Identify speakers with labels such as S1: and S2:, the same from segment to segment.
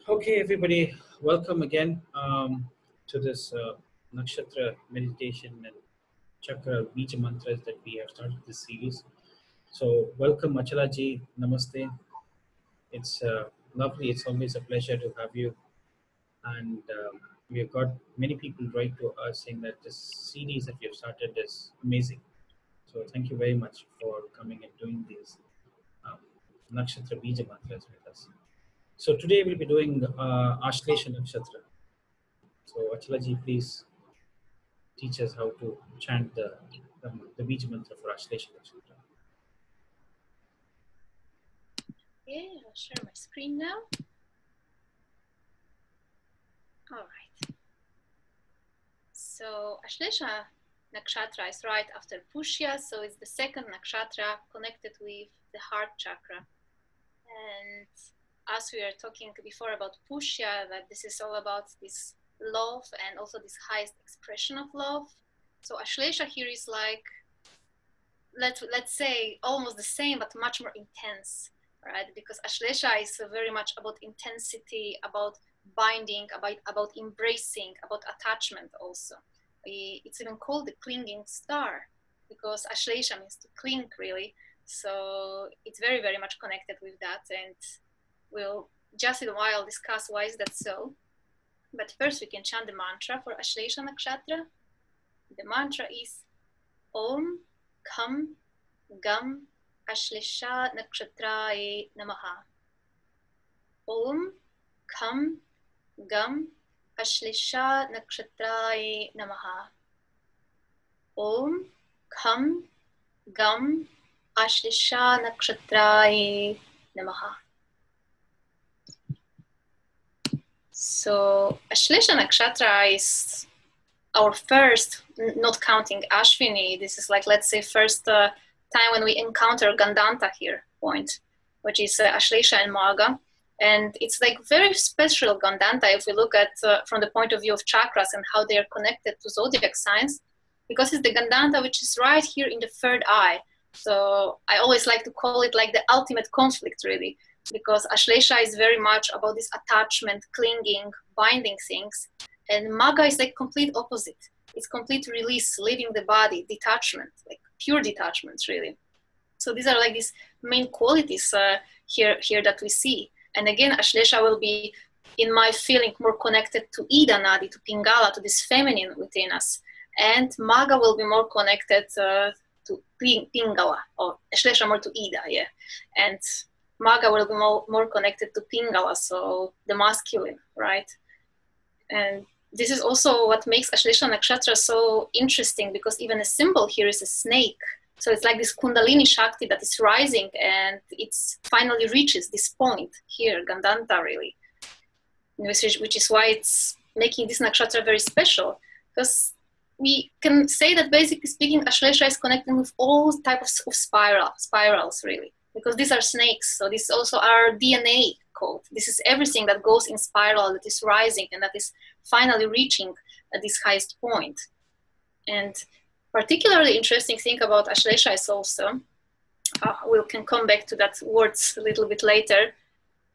S1: Okay, everybody, welcome again to this Nakshatra meditation and Chakra Beeja mantras that we have started this series. So, welcome, Achala ji. Namaste. It's lovely. It's always a pleasure to have you. And we have got many people write to us saying that this series that we have started is amazing. So, thank you very much for coming and doing these um, Nakshatra Beeja mantras with us. So, today we'll be doing Ashlesha Nakshatra. So, Achalaji, please teach us how to chant the Beeja mantra for Ashlesha Nakshatra.
S2: Okay, I'll share my screen now. All right. So Ashlesha Nakshatra is right after Pushya, so it's the second nakshatra connected with the heart chakra. And as we were talking before about Pushya, that this is all about this love and also this highest expression of love. So Ashlesha here is like, let's say almost the same, but much more intense, right? Because Ashlesha is very much about intensity, about binding, about embracing, about attachment also. It's even called the clinging star because Ashlesha means to cling, really. So it's very, very much connected with that. And we'll just in a while discuss why is that so. But first we can chant the mantra for Ashlesha Nakshatra. The mantra is Om Kham Gam Ashlesha Nakshatraye Namaha. Om Kham Gam Ashlesha Nakshatraye Namaha. Om Kham Gam Ashlesha Nakshatraye Namaha. So Ashlesha Nakshatra is our first, not counting Ashvini, this is like, let's say, first time when we encounter Gandanta here point, which is Ashlesha and Magha. And it's like very special Gandanta if we look at from the point of view of chakras and how they are connected to zodiac signs, because it's the Gandanta which is right here in the third eye. So I always like to call it like the ultimate conflict, really, because Ashlesha is very much about this attachment, clinging, binding things. And Magha is like complete opposite. It's complete release, leaving the body, detachment, like pure detachment, really. So these are like these main qualities here that we see. And again, Ashlesha will be, in my feeling, more connected to Ida Nadi, to Pingala, to this feminine within us. And Magha will be more connected to Pingala, or Ashlesha more to Ida, yeah. And Magha will be more connected to Pingala, so the masculine, right? And this is also what makes Ashlesha Nakshatra so interesting, because even a symbol here is a snake. So it's like this Kundalini Shakti that is rising and it's finally reaches this point here, Gandanta really, which is why it's making this nakshatra very special, because we can say that basically speaking, Ashlesha is connecting with all types of spirals really, because these are snakes. So this is also our DNA code. This is everything that goes in spiral, that is rising and that is finally reaching this highest point. And particularly interesting thing about Ashlesha is also, we can come back to that words a little bit later,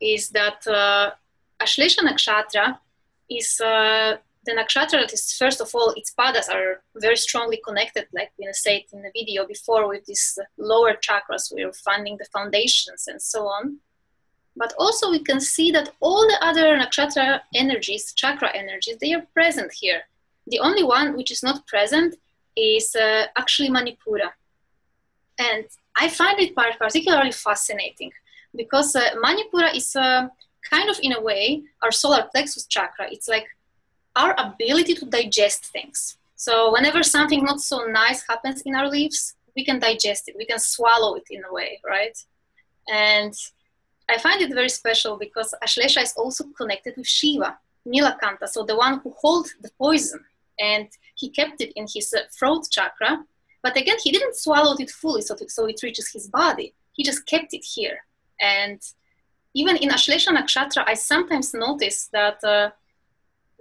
S2: is that Ashlesha Nakshatra is the nakshatra that is, first of all, its padas are very strongly connected, like we said in the video before, with these lower chakras. We're finding the foundations and so on. But also we can see that all the other nakshatra energies, chakra energies, they are present here. The only one which is not present is actually Manipura. And I find it particularly fascinating because Manipura is kind of, in a way, our solar plexus chakra. It's like our ability to digest things. So whenever something not so nice happens in our lives, we can digest it, we can swallow it in a way, right? And I find it very special because Ashlesha is also connected with Shiva, Nilakanta, so the one who holds the poison, and he kept it in his throat chakra. But again, he didn't swallow it fully so it reaches his body. He just kept it here. And even in Ashlesha Nakshatra, I sometimes notice that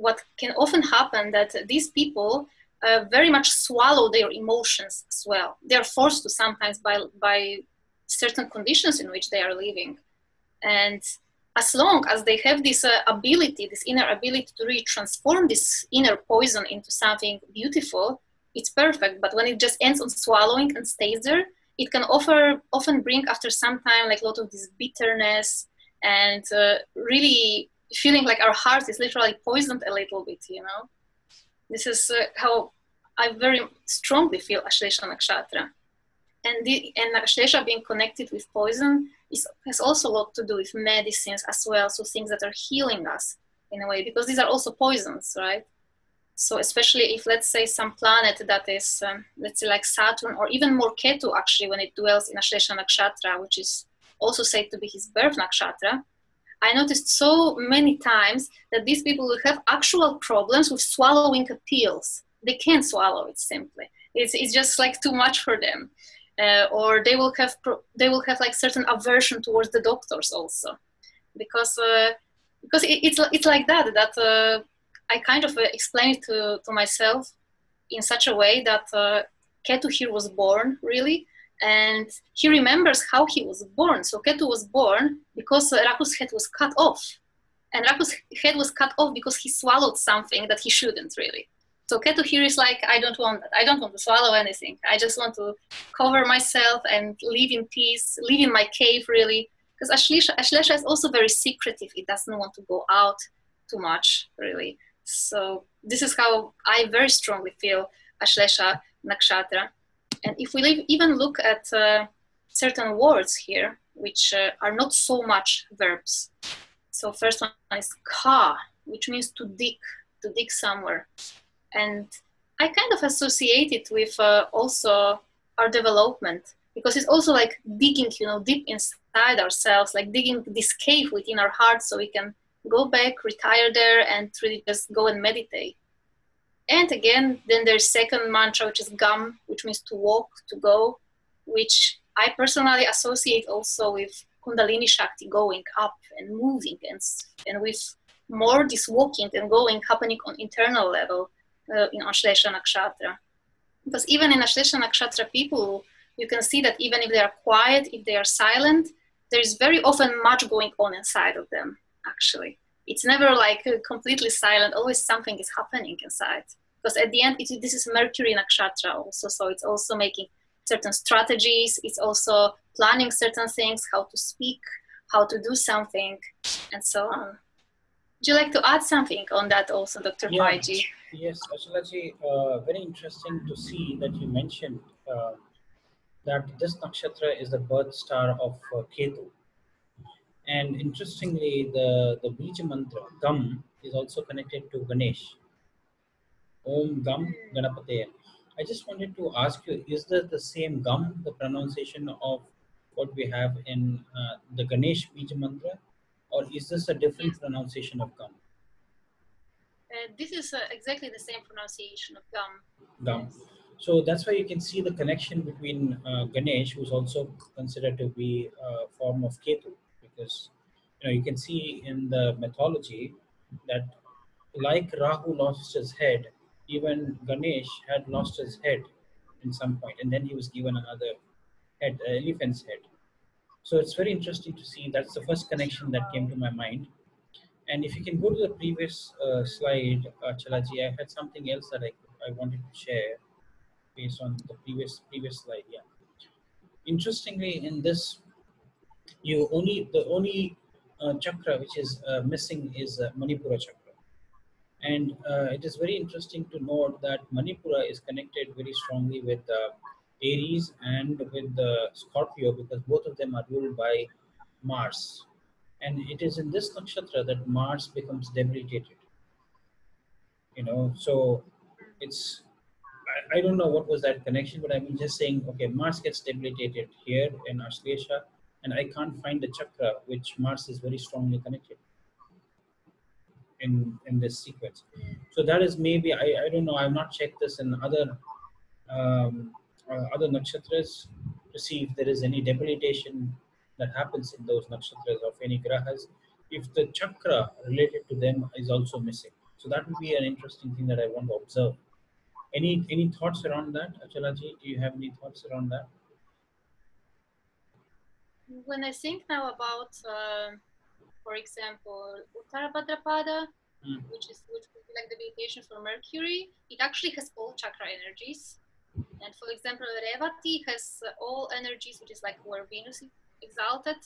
S2: what can often happen, that these people very much swallow their emotions as well. They're forced to sometimes by certain conditions in which they are living. And as long as they have this ability, this inner ability to really transform this inner poison into something beautiful, it's perfect. But when it just ends on swallowing and stays there, it can often bring after some time like a lot of this bitterness and really feeling like our heart is literally poisoned a little bit, you know. This is how I very strongly feel Ashlesha Nakshatra. And Ashlesha being connected with poison has also a lot to do with medicines as well, so things that are healing us in a way, because these are also poisons, right? So especially if, let's say, some planet that is, let's say like Saturn, or even more Ketu actually, when it dwells in Ashlesha Nakshatra, which is also said to be his birth nakshatra, I noticed so many times that these people will have actual problems with swallowing pills. They can't swallow it simply. It's just like too much for them. Or they will have like certain aversion towards the doctors also, because it's like that I kind of explained to myself in such a way that Ketu here was born really, and he remembers how he was born. So Ketu was born because Rahu's head was cut off, and Rahu's head was cut off because he swallowed something that he shouldn't really. So Ketu here is like, I don't want that. I don't want to swallow anything. I just want to cover myself and live in peace, live in my cave really. Because Ashlesha is also very secretive. It doesn't want to go out too much really. So this is how I very strongly feel Ashlesha Nakshatra. And if we even look at certain words here, which are not so much verbs. So first one is ka, which means to dig somewhere. And I kind of associate it with also our development, because it's also like digging, you know, deep inside ourselves, like digging this cave within our heart so we can go back, retire there, and really just go and meditate. And again, then there's second mantra, which is gam, which means to walk, to go, which I personally associate also with Kundalini Shakti, going up and moving, and with more this walking and going happening on internal level. In Ashlesha Nakshatra. Because even in Ashlesha Nakshatra people, you can see that even if they are quiet, if they are silent, there is very often much going on inside of them, actually. It's never like completely silent, always something is happening inside. Because at the end, this is Mercury Nakshatra also, so it's also making certain strategies, it's also planning certain things, how to speak, how to do something, and so on. Would you like to add something on that also, Dr. Paiji?
S1: Yes, Ashalaji, very interesting to see that you mentioned that this nakshatra is the birth star of Ketu. And interestingly, the Beeja mantra, Gam, is also connected to Ganesh. Om Gam Ganapate. I just wanted to ask you, is that the same Gam, the pronunciation of what we have in the Ganesh Beeja mantra, or is this a different pronunciation of Gam?
S2: This is exactly the same pronunciation of Gam.
S1: Gam. So that's why you can see the connection between Ganesh, who's also considered to be a form of Ketu, because you can see in the mythology that like Rahu lost his head, even Ganesh had lost his head in some point, and then he was given another head, elephant's head. So it's very interesting to see. That's the first connection that came to my mind. And if you can go to the previous slide, Chalaji, I had something else that I wanted to share based on the previous slide. Yeah. Interestingly, in this, the only chakra which is missing is Manipura chakra, and it is very interesting to note that Manipura is connected very strongly with Aries and with the Scorpio, because both of them are ruled by Mars, and it is in this nakshatra that Mars becomes debilitated. So it's I don't know what was that connection, but I'm just saying, okay, Mars gets debilitated here in Ashlesha, and I can't find the chakra which Mars is very strongly connected in this sequence. So that is maybe, I don't know, I've not checked this in other nakshatras to see if there is any debilitation that happens in those nakshatras of any grahas, if the chakra related to them is also missing. So that would be an interesting thing that I want to observe. Any thoughts around that, Achalaji? Do you have any thoughts around that?
S2: When I think now about for example, Uttara Bhadrapada,
S1: Mm.
S2: which would be like the meditation for Mercury. It actually has all chakra energies. And for example, Revati has all energies, which is like where Venus is exalted.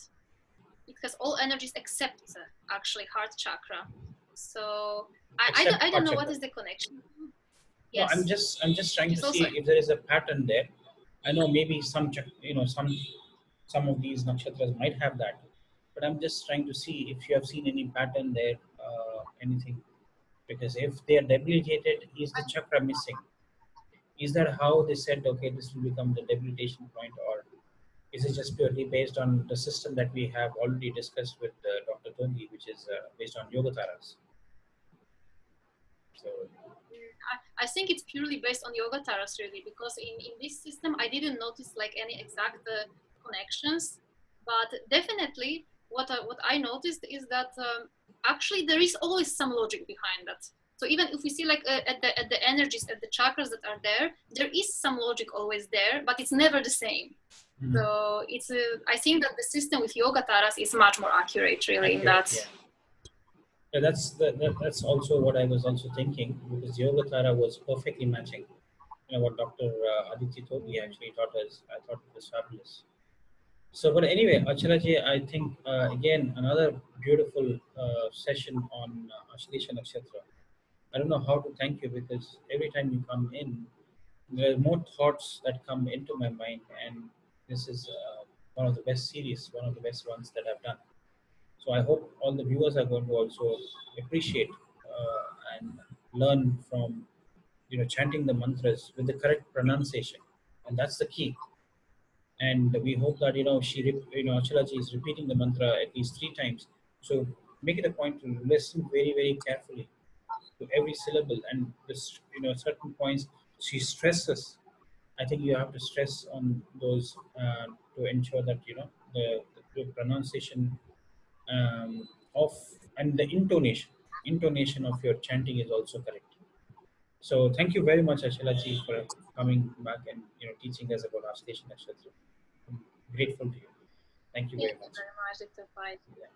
S2: It has all energies except actually heart chakra. So
S1: Except
S2: I don't
S1: heart
S2: know what
S1: chakra.
S2: is the connection.
S1: No, I'm
S2: Yes,
S1: just
S2: which
S1: trying to
S2: is also
S1: see if there is a pattern there. I know maybe some of these nakshatras might have that, but I'm just trying to see if you have seen any pattern there, anything. Because if they are debilitated, is the chakra missing? Is that how they said, okay, this will become the debilitation point, or is it just purely based on the system that we have already discussed with Dr. Togi, which is based on Yogataras? So,
S2: I think it's purely based on yoga taras really, because in this system I didn't notice like any exact connections, but definitely what I noticed is that actually there is always some logic behind that. So even if we see like at the energies, at the chakras that are there, there is some logic always there, but it's never the same.
S1: mm,
S2: So it's I think that the system with yoga taras is much more accurate really in
S1: accurate,
S2: that.
S1: yeah. Yeah, that's also what I was also thinking, because Yogatara was perfectly matching. You know what Dr. Aditya Togi
S2: Mm.
S1: actually taught us. I thought it was fabulous. So, but anyway, Achalaji, I think again another beautiful session on Ashlesha Nakshatra. I don't know how to thank you, because every time you come in, there are more thoughts that come into my mind, and this is one of the best series, one of the best ones that I've done. So I hope all the viewers are going to also appreciate and learn from chanting the mantras with the correct pronunciation, and that's the key. And we hope that Achalaji is repeating the mantra at least 3 times. So make it a point to listen very very carefully to every syllable, and this certain points she stresses. I think you have to stress on those to ensure that the pronunciation of and the intonation of your chanting is also correct. So thank you very much, Ashalaji, for coming back and teaching us about Ashlesha Nakshatra. I'm grateful to you. Thank you
S2: Thank
S1: very
S2: you
S1: much.
S2: very much, Dr. Pai.
S1: Yeah.